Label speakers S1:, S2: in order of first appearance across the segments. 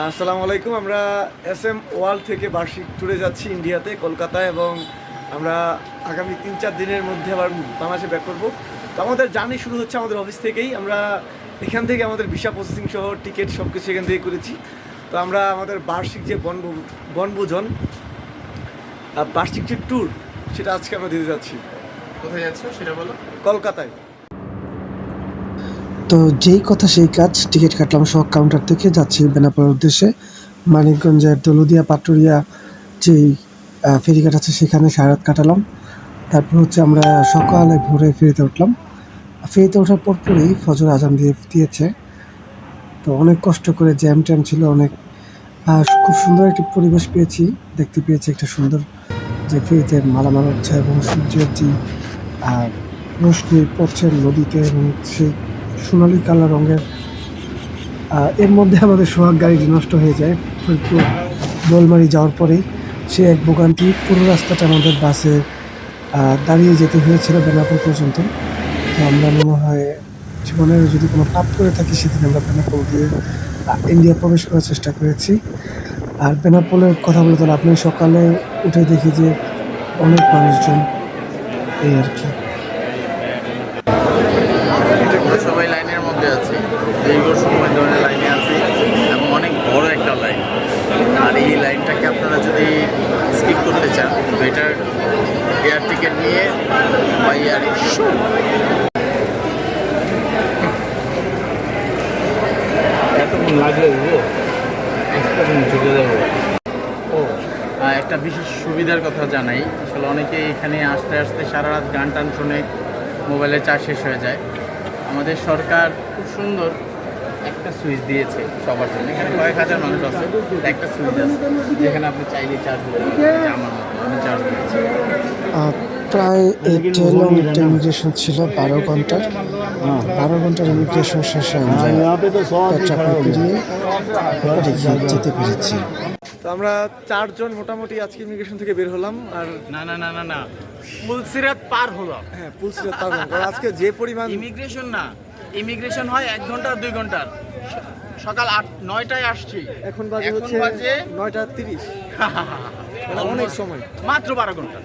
S1: আসসালামু আলাইকুম। আমরা SM ওয়ার্ল্ড থেকে বার্ষিক ট্যুরে যাচ্ছি ইন্ডিয়াতে, কলকাতায়, এবং আমরা আগামী 3-4 দিনের মধ্যে আবার বাংলাদেশে ব্যাক করবো। তো আমাদের জার্নি শুরু হচ্ছে আমাদের অফিস থেকেই। আমরা এখান থেকে আমাদের ভিসা প্রসেসিং সহ টিকিট সব কিছু এখান থেকে করেছি। তো আমরা আমাদের বার্ষিক যে বনভোজন বার্ষিক যে ট্যুর, সেটা আজকে আমরা দিতে যাচ্ছি।
S2: কোথায় যাচ্ছ সেটা বলো।
S1: কলকাতায়।
S3: তো যেই কথা সেই কাজ, টিকিট কাটলাম সব কাউন্টার থেকে, যাচ্ছি বেনাপোলের উদ্দেশ্যে। মানিকগঞ্জের দৌলতদিয়া পাটুরিয়া যেই ফেরিঘাট আছে সেখানে সারা রাত কাটালাম। তারপর হচ্ছে আমরা সকালে ভোরে ফেরিতে উঠলাম। ফেরিতে ওঠার পরপরই ফজর আজান দিয়েছে। তো অনেক কষ্ট করে, জ্যাম ট্যাম ছিল অনেক। খুব সুন্দর একটি পরিবেশ পেয়েছি, দেখতে পেয়েছি একটা সুন্দর যে ফেরিতে মালামাল হচ্ছে এবং সূর্যের যে রোশনি পড়ছে নদীতে, এবং সেই সোনালি কালার রঙের। এর মধ্যে আমাদের সোহাগ গাড়িটি নষ্ট হয়ে যায় ফরিদপুর দোলমারি যাওয়ার পরেই। সে এক ভোগান্তি, পুরো রাস্তাটা আমাদের বাসে দাঁড়িয়ে যেতে হয়েছিল বেনাপোল পর্যন্ত। তো আমরা মনে হয় জীবনের যদি কোনো পাপ করে থাকি, সেদিন আমরা বেনাপোল দিয়ে ইন্ডিয়া প্রবেশ করার চেষ্টা করেছি। আর বেনাপোলের কথা বলতে আপনি সকালে উঠে দেখি যে অনেক মানুষজন, এই আর কি।
S2: সবাই লাইনের মধ্যে আছে, দীর্ঘ সময় ধরে লাইনে আছে এবং অনেক বড় একটা লাইন। আর এই লাইনটাকে আপনারা যদি স্কিপ করতে চান, তো এটার এয়ার টিকিট নিয়ে বা এয়ার
S4: এতক্ষণ লাগলে চলে যাবো।
S2: একটা বিশেষ সুবিধার কথা জানাই। আসলে অনেকে এখানে আসতে আসতে সারা রাত গান টান শুনে মোবাইলে চার্জ শেষ হয়ে যায়। আমাদের সরকার খুব সুন্দর একটা সুইচ দিয়েছে সবার জন্য। এখানে কয়েক হাজার মানুষ আছে, একটা সুইচ আছে যেখানে আপনি চাইলে চার্জ দিতে পারেন। আমার মতো আমি চার্জ দিয়েছি।
S3: প্রায় লং একটা ইমিগ্রেশন ছিল, 12 ঘন্টার ইমিগ্রেশন শেষে আমরা পেট্রাপোল পেরিয়ে যেতে পেরেছি।
S1: তো আমরা 4 জন মোটামুটি আজকে ইমিগ্রেশন থেকে বের হলাম। আর
S2: না ফুলসিরাত পার হলো।
S1: হ্যাঁ, পুলসিরাত পার হলাম, কারণ আজকে যে পরিমাণ
S2: ইমিগ্রেশন না, ইমিগ্রেশন হয় 1 ঘন্টা 2 ঘন্টার। সকাল 9টায় আসছি,
S1: এখন বাজে হচ্ছে 9:30। মানে অনেক সময়,
S2: মাত্র 12 ঘন্টা।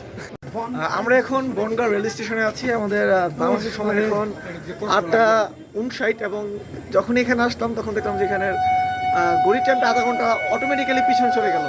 S1: আমরা এখন বনগাঁ রেল স্টেশনে আছি। আমাদের বাংলাদেশের সময় এখন 8:59, এবং যখন এখানে আসলাম তখন দেখলাম যে এখানের গড়ির টাইমটা আধা ঘন্টা অটোমেটিক্যালি পিছনে চলে গেল।